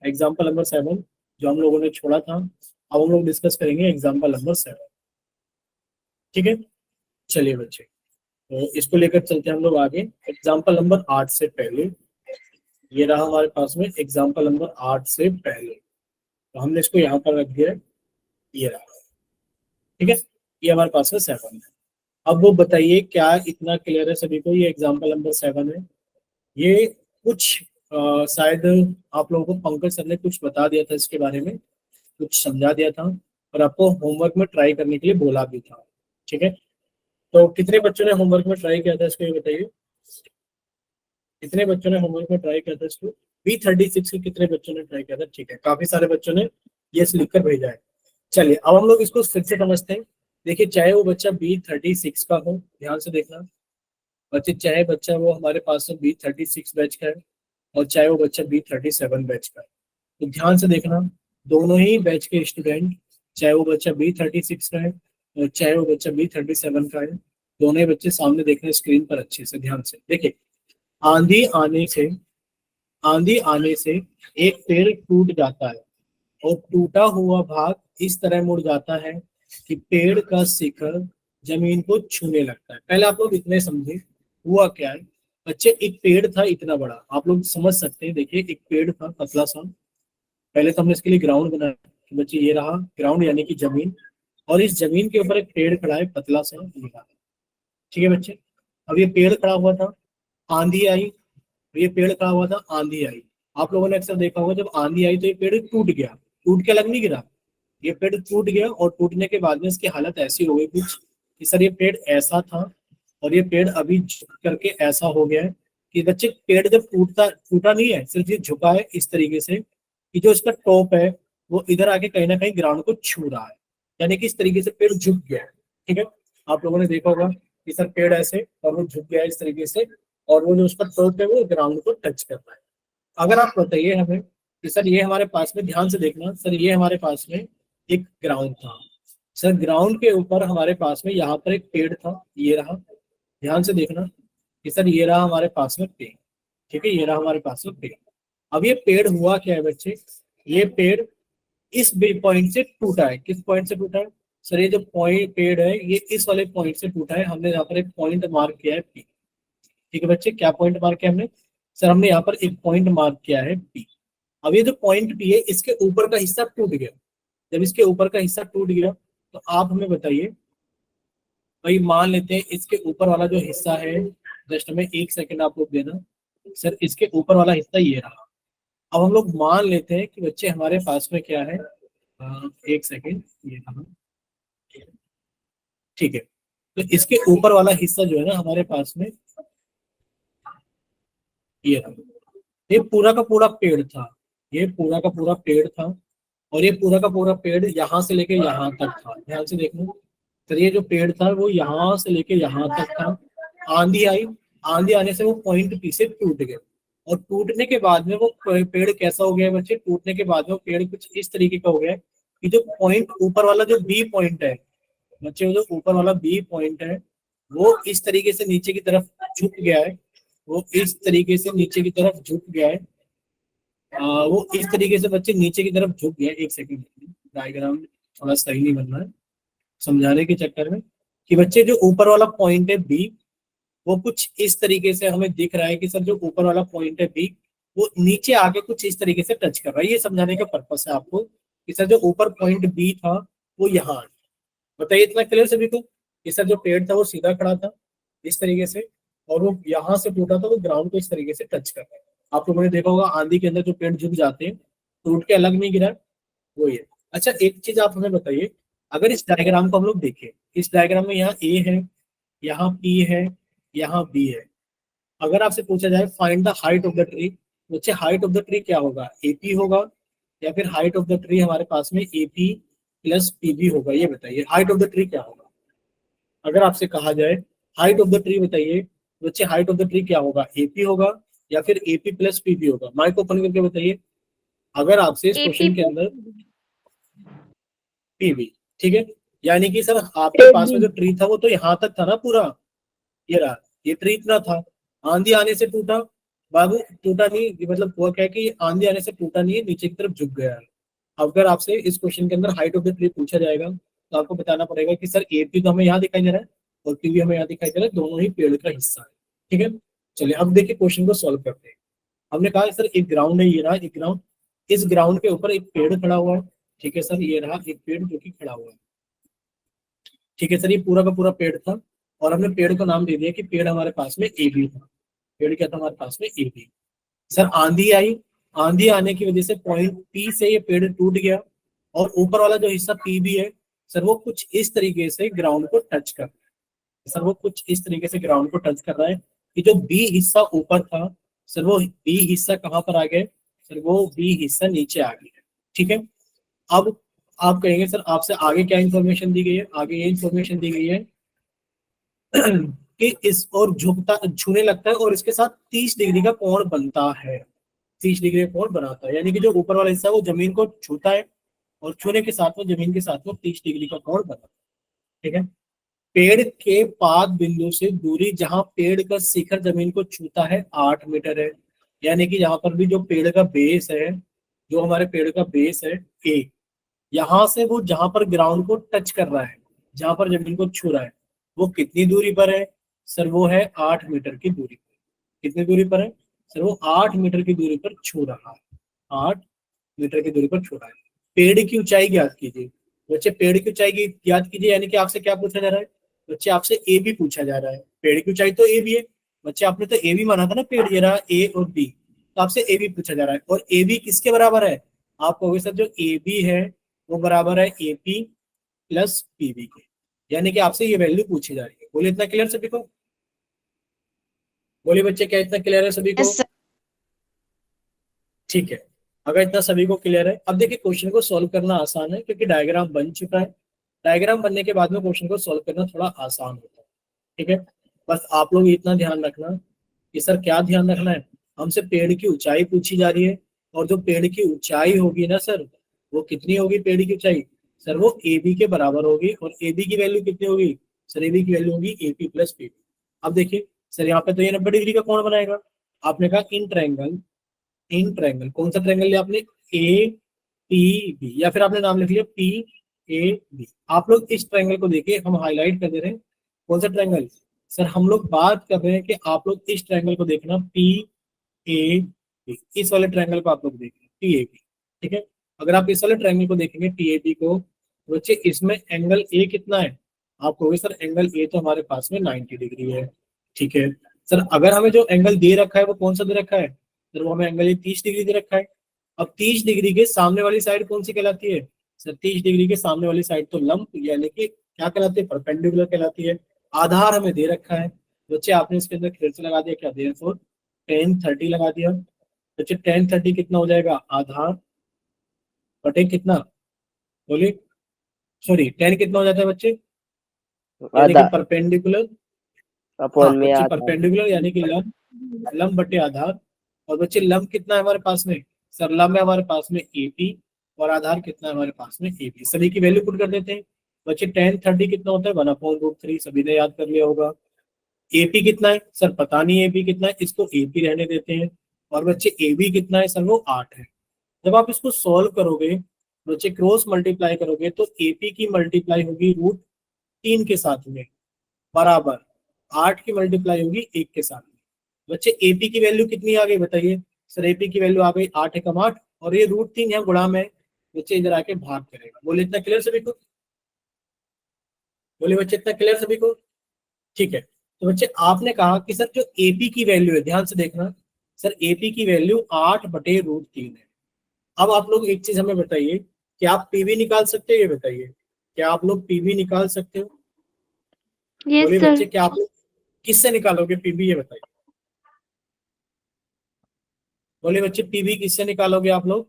Example number 7 जो हम लोगों ने छोड़ा था, अब हम लोग डिस्कस करेंगे एग्जाम्पल नंबर 7। ठीक है, चलिए बच्चे, तो इसको लेकर चलते हैं हम लोग आगे। एग्जाम्पल नंबर 8 से पहले ये रहा हमारे पास में एग्जाम्पल नंबर 8 से पहले, तो हमने इसको यहाँ पर रख दिया है, ये रहा। ठीक है, ये हमारे पास में 7 है। अब वो बताइए क्या इतना क्लियर है सभी को? ये एग्जाम्पल नंबर 7 है। ये कुछ शायद आप लोगों को पंकज सर ने कुछ बता दिया था इसके बारे में, कुछ समझा दिया था और आपको होमवर्क में ट्राई करने के लिए बोला भी था। ठीक है, तो कितने बच्चों ने होमवर्क में ट्राई किया था इसको, ये बताइए। कितने बच्चों ने होमवर्क में ट्राई किया था इसको? B36 के कितने बच्चों ने ट्राई किया था? ठीक है, काफी सारे बच्चों ने ये लिख कर भेजा है। चलिए अब हम लोग इसको फिर से समझते हैं। देखिए, चाहे वो बच्चा B36 का हो, ध्यान से देखना बच्चे, चाहे बच्चा वो हमारे पास में B36 बैच का है और चाहे वो बच्चा B37 बैच का है, तो ध्यान से देखना दोनों ही बैच के स्टूडेंट, चाहे वो बच्चा B36 का है और चाहे वो बच्चा B37 का है, दोनों ही बच्चे सामने देख रहे हैं स्क्रीन पर। अच्छे से ध्यान से देखिए, आंधी आने से एक पेड़ टूट जाता है और टूटा हुआ भाग इस तरह मुड़ जाता है कि पेड़ का शिखर जमीन को छूने लगता है। पहले आप लोग इतने समझे हुआ क्या है बच्चे। एक पेड़ था इतना बड़ा, आप लोग समझ सकते हैं। देखिए, एक पेड़ था पतला सा। पहले तो हमने इसके लिए ग्राउंड बनाया कि बच्चे ये रहा ग्राउंड यानी कि जमीन, और इस जमीन के ऊपर एक पेड़ खड़ा है पतला सा, ये रहा। ठीक है बच्चे, अब ये पेड़ खड़ा हुआ था, आंधी आई, ये पेड़ खड़ा हुआ था, आंधी आई। आप लोगों ने अक्सर देखा होगा जब आंधी आई तो ये पेड़ टूट गया, टूट के अलग नहीं गिरा। ये पेड़ टूट गया और टूटने के बाद में इसकी हालत ऐसी हो गई कुछ कि सर ये पेड़ ऐसा था और ये पेड़ अभी झुक करके ऐसा हो गया है कि बच्चे पेड़ जब टूटता टूटा नहीं है, सिर्फ ये झुका है इस तरीके से कि जो इसका टॉप है वो इधर आके कहीं ना कहीं ग्राउंड को छू रहा है, यानी कि इस तरीके से पेड़ झुक गया है। ठीक है, आप लोगों ने देखा होगा कि सर पेड़ ऐसे और वो झुक गया है इस तरीके से, और वो जो उसका टॉप है वो ग्राउंड को टच कर रहा है। अगर आप बताइए हमें कि सर ये हमारे पास में, ध्यान से देखना सर, ये हमारे पास में एक ग्राउंड था सर, ग्राउंड के ऊपर हमारे पास में यहाँ पर एक पेड़ था, ये रहा। ध्यान से देखना कि सर ये रहा हमारे पास में पेड़। ठीक है, ये रहा हमारे पास में पेड़। अब ये पेड़ हुआ क्या है बच्चे, ये पेड़ इस पॉइंट से टूटा है। किस पॉइंट से टूटा है सर? ये जो पॉइंट पेड़ है ये इस वाले पॉइंट से टूटा है। हमने यहाँ पर एक पॉइंट मार्क किया है P। ठीक है बच्चे, क्या पॉइंट मार्क किया हमने? सर हमने यहाँ पर एक पॉइंट मार्क किया है P। अब ये जो पॉइंट P है इसके ऊपर का हिस्सा टूट गया। जब इसके ऊपर का हिस्सा टूट गया तो आप हमें बताइए भाई, मान लेते हैं इसके ऊपर वाला जो हिस्सा है, जस्ट हमें 1 सेकंड आप लोग देना सर, इसके ऊपर वाला हिस्सा ये रहा। अब हम लोग मान लेते हैं कि बच्चे हमारे पास में क्या है, 1 सेकंड, ये रहा। ठीक है, तो इसके ऊपर वाला हिस्सा जो है ना हमारे पास में ये रहा। ये पूरा का पूरा पेड़ था, ये पूरा का पूरा पेड़ था, और ये पूरा का पूरा पेड़ यहाँ से लेके यहाँ तक था। ध्यान से देखना, तो ये जो पेड़ था वो यहाँ से लेके यहाँ तक था। आंधी आई, आंधी आने से वो पॉइंट पी से टूट गया, और टूटने के बाद में वो पेड़ कैसा हो गया बच्चे? टूटने के बाद में वो पेड़ कुछ इस तरीके का हो गया कि जो पॉइंट ऊपर वाला जो बी पॉइंट है बच्चे, जो ऊपर वाला बी पॉइंट है वो इस तरीके से नीचे की तरफ झुक गया है। वो इस तरीके से नीचे की तरफ झुक गया है। वो इस तरीके से बच्चे नीचे की तरफ झुक गया। 1 सेकंड, डायग्राम थोड़ा सही नहीं बन रहा है समझाने के चक्कर में, कि बच्चे जो ऊपर वाला पॉइंट है बी वो कुछ इस तरीके से हमें दिख रहा है कि सर जो ऊपर वाला पॉइंट है बी वो नीचे आके कुछ इस तरीके से टच कर रहा है। ये समझाने का पर्पस है आपको कि सर जो ऊपर पॉइंट बी था वो यहाँ। बताइए इतना क्लियर सभी को कि सर जो पेड़ था वो सीधा खड़ा था इस तरीके से, और वो यहाँ से टूटा था वो ग्राउंड को इस तरीके से टच कर रहा है। आप लोगों ने देखा होगा आंधी के अंदर जो पेड़ झुक जाते हैं, टूट के अलग नहीं गिरा, वो ये। अच्छा एक चीज आप हमें बताइए, अगर इस डायग्राम को हम लोग देखें, इस डायग्राम में यहाँ ए है, यहाँ पी है, यहाँ बी है। अगर आपसे पूछा जाए find the height of the tree, बच्चे हाइट ऑफ द ट्री क्या होगा? एपी होगा या फिर हाइट ऑफ द ट्री हमारे पास में एपी प्लस पीबी होगा? ये बताइए हाइट ऑफ द ट्री क्या होगा? अगर आपसे कहा जाए हाइट ऑफ द ट्री बताइए बच्चे, हाइट ऑफ द ट्री क्या होगा? एपी होगा या फिर एपी प्लस पीबी होगा? माइक ओपन करके बताइए अगर आपसे इस क्वेश्चन के अंदर पीबी। ठीक है, यानी कि सर आपके पास में जो ट्री था वो तो यहाँ तक था ना पूरा, ये रहा, ये ट्री इतना था, आंधी आने से टूटा बाबू टूटा नहीं, ये मतलब हुआ क्या है कि आंधी आने से टूटा नहीं है, नीचे की तरफ झुक गया है। अगर आपसे इस क्वेश्चन के अंदर हाइट ऑफ द ट्री पूछा जाएगा तो आपको बताना पड़ेगा कि सर एपी तो हमें यहाँ दिखाई दे रहा है और पी भी हमें यहाँ दिखाई दे रहा है, दोनों ही पेड़ का हिस्सा है। ठीक है, चलिए अब देखिए क्वेश्चन को सॉल्व करते हैं। हमने कहा सर एक ग्राउंड है, ये रहा एक ग्राउंड, इस ग्राउंड के ऊपर एक पेड़ खड़ा हुआ है। ठीक है सर, ये रहा एक पेड़ जो कि खड़ा हुआ है। ठीक है सर, ये पूरा का पूरा पेड़ था और हमने पेड़ को नाम दे दिया कि पेड़ हमारे पास में ए बी था। पेड़ क्या था हमारे पास में, ए बी। सर आंधी आई, आंधी आने की वजह से पॉइंट पी से ये पेड़ टूट गया और ऊपर वाला जो हिस्सा पी बी है सर वो कुछ इस तरीके से ग्राउंड को टच कर रहा है। सर वो कुछ इस तरीके से ग्राउंड को टच कर रहा है कि जो बी हिस्सा ऊपर था सर वो बी हिस्सा कहाँ पर आ गया, सर वो बी हिस्सा नीचे आ गया। ठीक है, अब आप कहेंगे सर आपसे आगे क्या इंफॉर्मेशन दी गई है, आगे ये इंफॉर्मेशन दी गई है कि इस और झुकता छूने लगता है और इसके साथ 30 डिग्री का कोण बनता है। 30 डिग्री का कोण बनाता है, यानी कि जो ऊपर वाला हिस्सा है वो जमीन को छूता है और छूने के साथ में जमीन के साथ में 30 डिग्री का कोण बनाता है। ठीक है, पेड़ के पाद बिंदु से दूरी जहां पेड़ का शिखर जमीन को छूता है 8 मीटर है। यानी कि यहाँ पर भी जो पेड़ का बेस है, जो हमारे पेड़ का बेस है ए, यहां से वो जहां पर ग्राउंड को टच कर रहा है, जहां पर जमीन को छू रहा है, वो कितनी दूरी पर है, सर वो है 8 मीटर की दूरी पर। कितनी दूरी पर है, सर वो 8 मीटर की दूरी पर छू रहा है। 8 मीटर की दूरी पर छू रहा है। पेड़ की ऊंचाई ज्ञात कीजिए। बच्चे पेड़ की ऊंचाई की ज्ञात कीजिए, यानी कि आपसे क्या पूछा जा रहा है, बच्चे आपसे ए बी पूछा जा रहा है। पेड़ की ऊंचाई तो ए बी है, बच्चे आपने तो ए बी माना था ना, पेड़ ये रहा ए और बी, तो आपसे ए बी पूछा जा रहा है। और ए बी किसके बराबर है, आप कहोगे सर जो ए बी है वो बराबर है A P plus P B के, यानी कि आपसे ये वैल्यू पूछी जा रही है। बोलिए इतना क्लियर सभी को, बोलिए बच्चे क्या इतना क्लियर है सभी को। Yes sir. ठीक है, अगर इतना सभी को क्लियर है, अब देखिए क्वेश्चन को सॉल्व करना आसान है क्योंकि डायग्राम बन चुका है। डायग्राम बनने के बाद में क्वेश्चन को सॉल्व करना थोड़ा आसान होता है। ठीक है, बस आप लोग इतना ध्यान रखना कि सर क्या ध्यान रखना है, हमसे पेड़ की ऊंचाई पूछी जा रही है और जो पेड़ की ऊंचाई होगी ना सर, वो कितनी होगी पेड़ की ऊंचाई, सर वो ए बी के बराबर होगी। और ए बी की वैल्यू कितनी होगी, सर ए बी की वैल्यू होगी A P plus P B. अब देखिए सर यहाँ पे तो ये 90 डिग्री का कोण बनाएगा। आपने कहा इन ट्रायंगल, इन ट्रायंगल कौन सा ट्रायंगल लिया आपने, ए पी बी, या फिर आपने नाम लिख लिया पी ए बी। आप लोग इस ट्रायंगल को देखिए, हम हाईलाइट कर दे रहे हैं कौन सा ट्रायंगल, सर हम लोग बात कर रहे हैं कि आप लोग इस ट्रायंगल को देखना पी ए बी, इस वाले ट्रायंगल को आप लोग देखना पी ए बी। ठीक है, अगर आप इस वाले ट्रायंगल को देखेंगे पी ए बी को, तो बच्चे इसमें एंगल ए कितना है, आप कहोगे सर एंगल ए तो हमारे पास में 90 डिग्री है। ठीक है सर, अगर हमें जो एंगल दे रखा है वो कौन सा दे रखा है, सर वो हमें एंगल 30 डिग्री दे रखा है। अब 30 डिग्री के सामने वाली साइड कौन सी कहलाती है, सर 30 डिग्री के सामने वाली साइड तो लंब यानी कि क्या कहलाती है, परपेंडिकुलर कहलाती है। आधार हमें दे रखा है, बच्चे आपने इसके अंदर फिर से लगा दिया क्या, देयरफॉर टेन 30 लगा दिया। बच्चे टेन 30 कितना हो जाएगा, आधार बटे कितना, बोलिए, सॉरी टेन कितना हो जाता है बच्चे, यानी कि आधा परपेंडिकुलर, हाँ अपॉन में बच्चे आधा। परपेंडिकुलर यानी कि लंब, लंब बटे आधार। और बच्चे लंब कितना है हमारे पास में, सर लंब है हमारे पास में एपी और आधार कितना है हमारे पास में एबी। सभी की वैल्यू पुट कर देते हैं। बच्चे टेन 30 कितना होता है, 1/√3, सभी ने याद कर लिया होगा। एपी कितना है, सर पता नहीं एपी कितना है, इसको एपी रहने देते हैं। और बच्चे एबी कितना है, सर वो 8 है। जब आप इसको सॉल्व करोगे, बच्चे क्रॉस मल्टीप्लाई करोगे तो एपी की मल्टीप्लाई होगी √3 के साथ में, बराबर 8 की मल्टीप्लाई होगी 1 के साथ में। बच्चे एपी की वैल्यू कितनी आ गई बताइए, सर एपी की वैल्यू आ गई 8 एकम 8 और ये √3 यहाँ गुणा में, बच्चे इधर आके भाग करेगा। बोले इतना क्लियर सभी को, बोले बच्चे इतना क्लियर सभी को। ठीक है, तो बच्चे आपने कहा कि सर जो एपी की वैल्यू है, ध्यान से देखना, सर एपी की वैल्यू 8/√3 है। अब आप लोग एक चीज हमें बताइए, क्या आप पीवी निकाल सकते हो, ये बताइए, क्या आप लोग पीवी निकाल सकते हो, यस बोलिए सर। बच्चे क्या आप लोग किससे निकालोगे पीवी, ये बताइए, बोलिए बच्चे पीवी किससे निकालोगे आप लोग।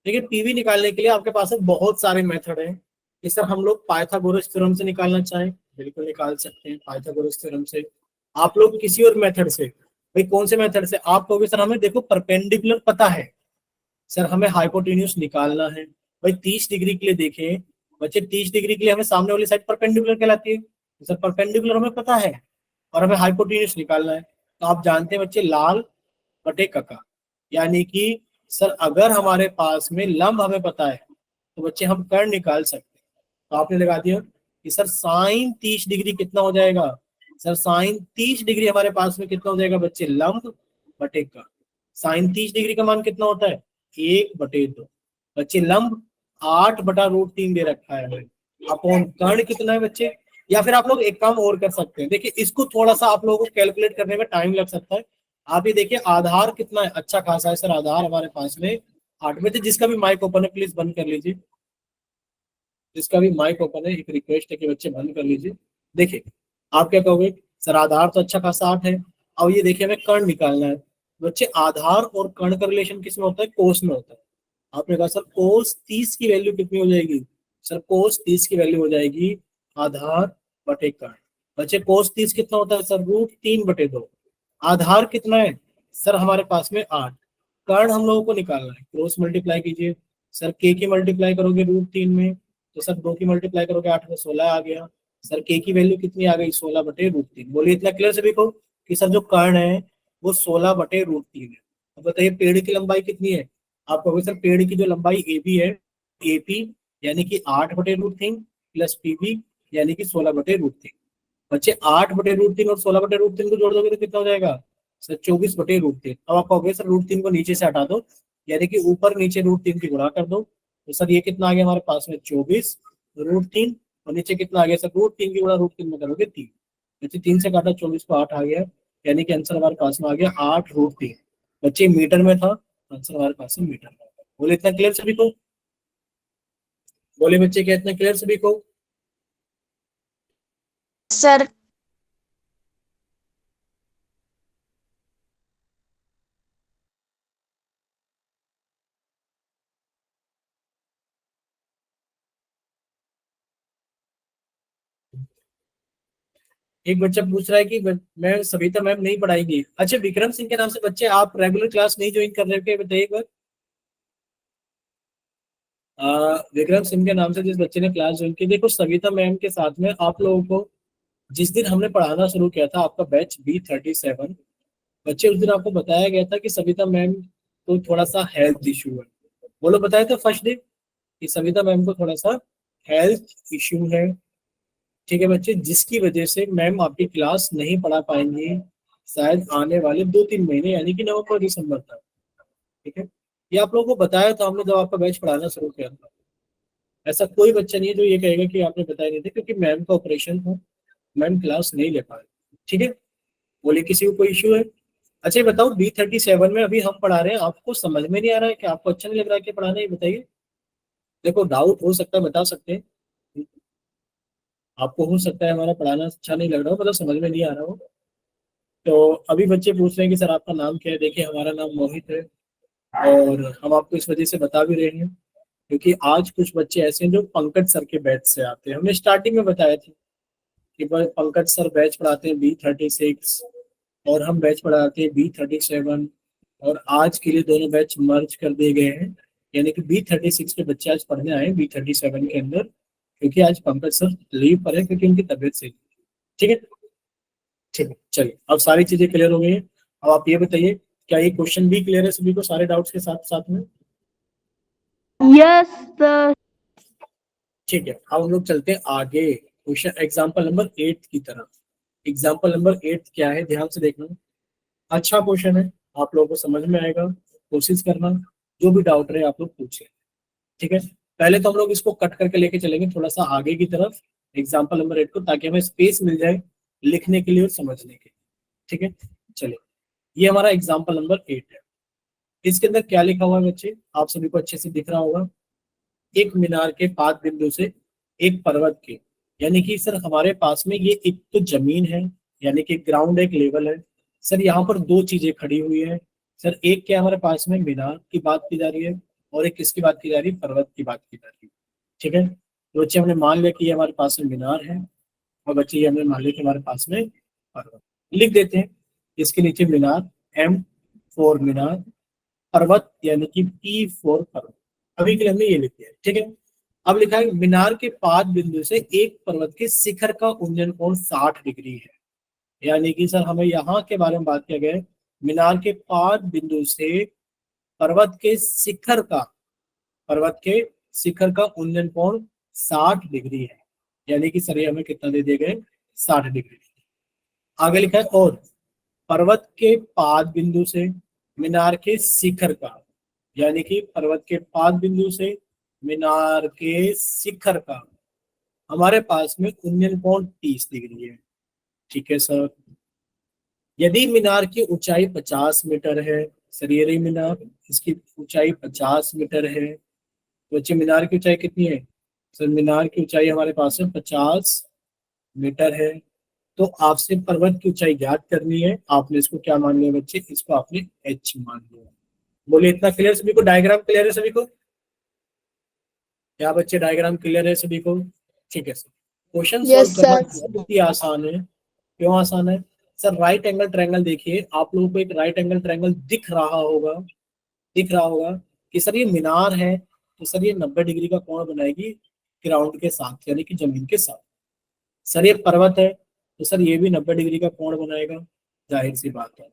देखिए पीवी निकालने के लिए आपके पास में बहुत सारे मेथड हैं। इस तरह हम लोग पाइथागोरस थ्योरम से निकालना चाहें बिल्कुल निकाल सकते हैं, पाइथागोरस थ्योरम से। आप लोग किसी और मेथड से, भाई कौन से मेथड से, आप कहोगे सर हमें देखो परपेंडिकुलर पता है, सर हमें हाइपोटेन्यूज निकालना है। भाई 30 डिग्री के लिए देखें बच्चे, 30 डिग्री के लिए हमें सामने वाली साइड परपेंडिकुलर कहलाती है, तो सर परपेंडिकुलर हमें पता है और हमें हाइपोटेन्यूज निकालना है। तो आप जानते हैं बच्चे लाल बटे कका। यानी कि सर अगर हमारे पास में लंब हमें पता है तो बच्चे हम कर्ण निकाल सकते हैं। तो आपने लगा दिया कि सर साइन 30 डिग्री कितना हो जाएगा। सर साइन 30 डिग्री हमारे पास में कितना हो जाएगा बच्चे, लंब बटे का। साइन 30 डिग्री का मान कितना होता है, 1/2। बच्चे लंब 8/√3 दे रखा है हमें, अपॉन कर्ण कितना है बच्चे। या फिर आप लोग एक काम और कर सकते हैं, देखिए इसको थोड़ा सा आप लोगों को कैलकुलेट करने में टाइम लग सकता है। आप ये देखिए आधार कितना है, अच्छा खासा है सर आधार हमारे पास में 8 में। थे जिसका भी माइक ओपन है प्लीज बंद कर लीजिए, जिसका भी माइक ओपन है एक रिक्वेस्ट है कि बच्चे बंद कर लीजिए। देखिए आप क्या कहोगे, सर आधार तो अच्छा खासा 8 है, अब ये देखिए हमें कर्ण निकालना है। बच्चे आधार और कर्ण का रिलेशन किस में होता है, कोस में होता है। आपने कहा सर कोस 30 की वैल्यू कितनी हो जाएगी, सर कोस 30 की वैल्यू हो जाएगी आधार बटे कर्ण। बच्चे कोस 30 कितना होता है सर, √3/2। आधार कितना है सर हमारे पास में 8, कर्ण हम लोगों को निकालना है, क्रॉस मल्टीप्लाई कीजिए। सर के की मल्टीप्लाई करोगे √3 में, तो सर 2 की मल्टीप्लाई करोगे 8 में 16 आ गया। सर के की वैल्यू कितनी आ गई, 16/√3। बोलिए इतना क्लियर सभी को कि सर जो कर्ण है वो 16/√3 है। अब बताइए पेड़ की लंबाई कितनी है, आप कहोगे सर पेड़ की जो लंबाई ए बी है, एपी यानी कि 8/√3 प्लस पीबी यानी कि 16/√3। बच्चे 8/√3 और 16/√3 को जोड़ दोगे तो कितना हो जाएगा सर, 24/√3। अब आप कहोगे सर √3 को नीचे से हटा दो, यानी कि ऊपर नीचे √3 की गुणा कर दो। तो सर ये कितना आ गया हमारे पास में 24√3, और नीचे कितना आ गया सर, √3 की गुणा √3 में करोगे 3। बच्चे 3 से काटा 24 को 8 आ गया, यानी कि आंसर हमारे पास में आ गया 8√3। बच्चे मीटर में था, आंसर हमारे पास में मीटर में। बोले इतना क्लियर सभी को, बोले बच्चे क्या इतना क्लियर सभी को। सर एक बच्चा पूछ रहा है कि मैं सविता मैम नहीं पढ़ाएंगी। अच्छा विक्रम सिंह के नाम से बच्चे आप रेगुलर क्लास नहीं ज्वाइन कर रहे हो क्या, बताइए एक बार। विक्रम सिंह के नाम से जिस बच्चे ने क्लास ज्वाइन की, देखो सविता मैम के साथ में आप लोगों को जिस दिन हमने पढ़ाना शुरू किया था आपका बैच B37, बच्चे उस दिन आपको बताया गया था कि सविता मैम को थोड़ा सा हेल्थ इशू है। बोलो बताया था फर्स्ट डे कि सविता मैम को थोड़ा सा हेल्थ इशू है, ठीक है बच्चे, जिसकी वजह से मैम आपकी क्लास नहीं पढ़ा पाएंगे शायद आने वाले 2-3 महीने, यानी कि नवंबर दिसंबर तक। ठीक है, ये आप लोगों को बताया था हमने जब आपका बैच पढ़ाना शुरू किया था। ऐसा कोई बच्चा नहीं है जो ये कहेगा कि आपने बताया नहीं था, क्योंकि मैम का ऑपरेशन था, मैम क्लास नहीं ले पाए। ठीक है, बोले किसी को कोई इशू है। अच्छा ये बताओ B37 में अभी हम पढ़ा रहे हैं, आपको समझ में नहीं आ रहा है कि आपको अच्छा नहीं लग रहा है कि पढ़ाना, ये बताइए। देखो डाउट हो सकता है, बता सकते हैं, आपको हो सकता है हमारा पढ़ाना अच्छा नहीं लग रहा हो, मतलब समझ में नहीं आ रहा हो। तो अभी बच्चे पूछ रहे हैं कि सर आपका नाम क्या है। देखिए हमारा नाम मोहित है, और हम आपको इस वजह से बता भी रहे हैं क्योंकि आज कुछ बच्चे ऐसे हैं जो पंकज सर के बैच से आते हैं। हमने स्टार्टिंग में बताया था कि पंकज सर बैच पढ़ाते हैं B36 और हम बैच पढ़ाते हैं B37, और आज के लिए दोनों बैच मर्ज कर दिए गए हैं, यानी कि B36 के बच्चे आज पढ़ने आए B37 के अंदर, क्योंकि आज पंकज सर लीव पर है क्योंकि उनकी तबीयत सही। ठीक है, ठीक है चलिए अब सारी चीजें क्लियर हो गई हैं। अब आप ये बताइए क्या ये क्वेश्चन भी क्लियर है सभी को, सारे डाउट्स के साथ साथ में। Yes sir. ठीक है अब हम लोग चलते हैं आगे क्वेश्चन एग्जाम्पल नंबर 8 की तरफ। एग्जाम्पल नंबर 8 क्या है, ध्यान से देखना, अच्छा क्वेश्चन है, आप लोगों को समझ में आएगा, कोशिश करना, जो भी डाउट रहे आप लोग पूछे। ठीक है, पहले तो हम लोग इसको कट करके लेके चलेंगे थोड़ा सा आगे की तरफ एग्जाम्पल नंबर 8 को, ताकि हमें स्पेस मिल जाए लिखने के लिए और समझने के लिए। ठीक है, चलिए ये हमारा एग्जाम्पल नंबर 8 है। इसके अंदर क्या लिखा हुआ है बच्चे, आप सभी को अच्छे से दिख रहा होगा। एक मीनार के पाद बिंदु से एक पर्वत के, यानी कि सर हमारे पास में ये एक तो जमीन है, यानी कि ग्राउंड एक लेवल है। सर यहाँ पर दो चीजें खड़ी हुई है। सर एक क्या हमारे पास में मीनार की बात की जा रही है, और एक किसकी बात की जा रही है, पर्वत की बात की जा रही है। ठीक है, तो बच्चे हमने मान लिया कि ये हमारे पास में मीनार है, और बच्चे ये हमने मान लिया कि हमारे पास में पर्वत। लिख देते हैं इसके नीचे मीनार, M4 मीनार, पर्वत यानी कि P4 पर्वत। अभी के लिए हमने ये लिख दिया, ठीक है। अब लिखा है मीनार के पाद बिंदु से एक पर्वत के शिखर का उन्नयन कोण 60 डिग्री है। यानी कि सर हमें यहाँ के बारे में बात किया गया है मीनार के पाद बिंदु से पर्वत के शिखर का उन्नयन कोण 60 डिग्री है। यानी कि सर ये हमें कितना दे दिए गए, 60 डिग्री। आगे लिखा है और पर्वत के पाद बिंदु से मीनार के शिखर का, यानी कि पर्वत के पाद बिंदु से मीनार के शिखर का हमारे पास में उन्नयन कोण 30 डिग्री है। ठीक है सर। यदि मीनार की ऊंचाई 50 मीटर है, सर ये रही मीनार, इसकी ऊंचाई 50 मीटर है, तो बच्चे मीनार की ऊंचाई कितनी है, सर मीनार की ऊंचाई हमारे पास में 50 मीटर है। तो आपसे पर्वत की ऊंचाई ज्ञात करनी है, आपने इसको क्या मान लिया बच्चे, इसको आपने h मान लिया। बोले इतना क्लियर सभी को, डायग्राम क्लियर है सभी को, क्या बच्चे डायग्राम क्लियर है सभी को? ठीक है सर। क्वेश्चन Yes, सॉल्व करना sir. बहुत ही आसान है। क्यों आसान है सर? राइट एंगल ट्रायंगल देखिए, आप लोगों को एक राइट एंगल ट्रायंगल दिख रहा होगा कि सर ये मीनार है, तो सर ये 90 डिग्री का कोण बनाएगी ग्राउंड के साथ, यानी कि जमीन के साथ। सर ये पर्वत है, तो सर ये भी 90 डिग्री का कोण बनाएगा, जाहिर सी बात है।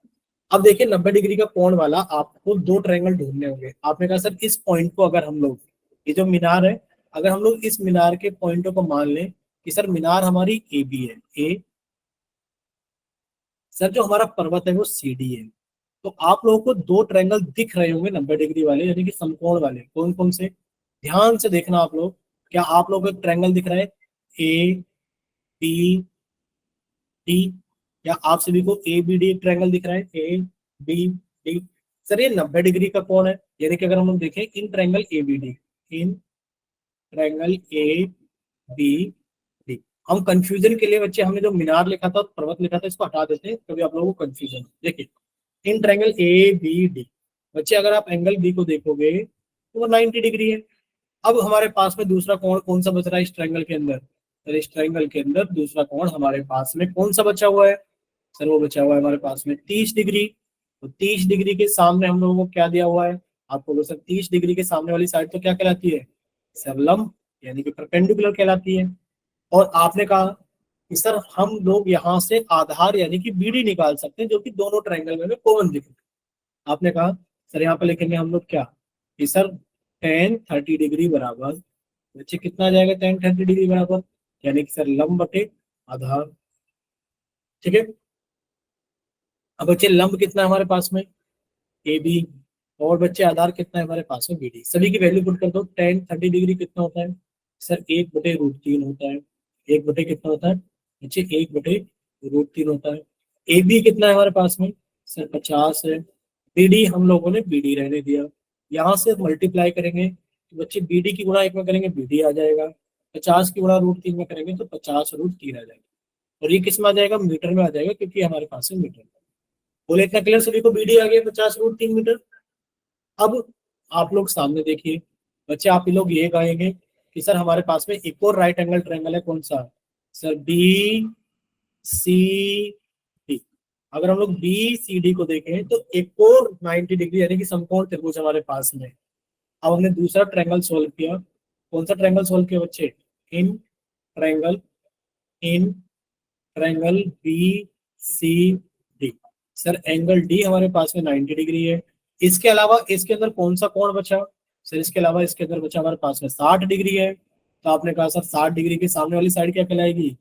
अब देखिए 90 डिग्री का कोण वाला आपको दो ट्रायंगल ढूंढने होंगे। आपने कहा सर इस पॉइंट को अगर हम लोग, ये जो मीनार है, अगर हम लोग इस मीनार के पॉइंटों को मान लें कि सर मीनार हमारी ए बी है, ए, सर जो हमारा पर्वत है वो सी डी है, तो आप लोगों को दो ट्रायंगल दिख रहे होंगे 90 डिग्री वाले, यानी कि समकोण वाले। कौन कौन से? ध्यान से देखना आप लोग। क्या आप लोगों को एक ट्रायंगल दिख रहा है ए बी डी? या आप सभी को ए बी डी ट्रायंगल दिख रहा है, ए बी डी? सर ये 90 डिग्री का कोण है, यानी कि अगर हम लोग देखें in triangle A B D, in triangle A B D. हम कंफ्यूजन के लिए बच्चे, हमने जो मीनार लिखा था, पर्वत लिखा था, इसको हटा देते हैं, कभी आप लोगों को कंफ्यूजन। देखिए in triangle A B D, बच्चे अगर आप एंगल बी को देखोगे तो वो 90 डिग्री है। अब हमारे पास में दूसरा कोण कौन सा बच रहा है इस ट्रायंगल के अंदर? सर इस ट्रायंगल के अंदर दूसरा कोण हमारे पास में कौन सा बचा हुआ है? सर वो बचा हुआ है हमारे पास में 30 डिग्री। तो 30 डिग्री के सामने हम लोगों को क्या दिया हुआ है आपको? सर 30 डिग्री के सामने वाली साइड तो क्या कहलाती है? सर लंब, यानी कि परपेंडिकुलर कहलाती है। और आपने कहा कि सर हम लोग यहाँ से आधार यानी कि बीडी निकाल सकते हैं, जो कि दोनों ट्रायंगल में कॉमन दिखे। आपने कहा सर यहाँ पे लिखेंगे हम लोग क्या, कि सर tan 30 डिग्री बराबर, बच्चे कितना आ जाएगा tan 30 डिग्री बराबर? यानी कि सर लंब बटे आधार। ठीक है। अब बच्चे लंब कितना है हमारे पास में? A B. और बच्चे आधार कितना है हमारे पास में? B D. सभी की वैल्यू पुट कर दो। tan 30 डिग्री कितना होता है? सर 1/√3 होता है। 1 बटे कितना होता है बच्चे? 1/√3 होता है। ए बी कितना है हमारे पास में? सर 50 है। बी डी हम लोगों ने बी डी रहने दिया। यहाँ से मल्टीप्लाई करेंगे तो बच्चे बी डी की गुणा 1 में करेंगे, बी डी आ जाएगा। 50 की गुणा √3 में करेंगे तो 50√3 आ जाएगा। और ये किस में आ जाएगा? मीटर में आ जाएगा, क्योंकि हमारे पास है मीटर। बोले इतना क्लियर सभी को? बीडी आ गया 50√3 मीटर। अब आप लोग सामने देखिए बच्चे, आप लोग ये कहेंगे कि सर हमारे पास में एक और राइट एंगल ट्रायंगल है, कौन सा? Sir B C D. अगर हम लोग बी सी डी को देखें तो एक और 90 डिग्री यानी कि समकोण त्रिभुज हमारे पास में। अब हमने दूसरा ट्रायंगल सोल्व किया। कौन सा ट्रायंगल सोल्व किया बच्चे? Triangle in triangle B C D. Sir angle D हमारे पास में 90 डिग्री है। इसके अलावा इसके अंदर कौन सा कोण बचा? सर इसके अलावा इसके अंदर बचा हमारे पास में 60 डिग्री है। तो आपने कहा सर 60 डिग्री के सामने वाली साइड क्या कहलाएगी?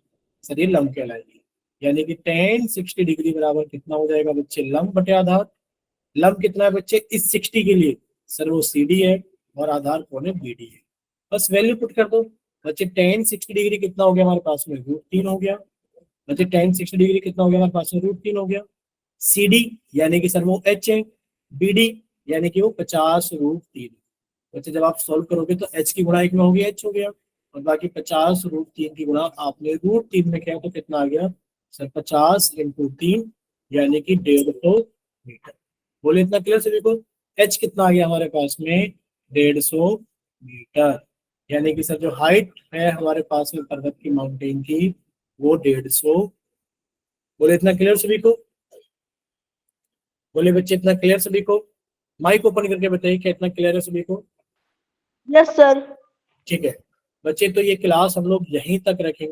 सर ये लंब कहलाएगी। यानी कि tan 60 डिग्री बराबर कितना हो जाएगा बच्चे? लंब बटे आधार। लंब कितना है बच्चे इस 60 के लिए? सर वो सी डी है और आधार कौन है? बी डी है। बस वैल्यू पुट कर दो बच्चे। tan 60 डिग्री कितना हो गया हमारे पास में? √3 हो गया। बच्चे tan 60 डिग्री कितना हो गया हमारे पास में? √3 हो गया। सी डी यानी कि सर वो एच है। बी डी यानी कि वो 50√3। बच्चे जब आप सॉल्व करोगे तो एच की गुणा 1 में होगी, एच हो गया, और बाकी 50√3 की गुणा आपने √3 में किया तो कितना आ गया? सर 50 × 3 यानी कि 150 मीटर। बोले इतना क्लियर सभी को? एच कितना आ गया हमारे पास में? 150 मीटर। यानी कि सर जो हाइट है हमारे पास में पर्वत की, माउंटेन की, वो 150। बोले इतना क्लियर सभी को? बोले बच्चे इतना क्लियर सभी को? माइक ओपन करके बताइए क्या इतना क्लियर है सभी को? Yes, sir. ठीक है बच्चे, तो ये क्लास हम लोग यहीं तक रखेंगे।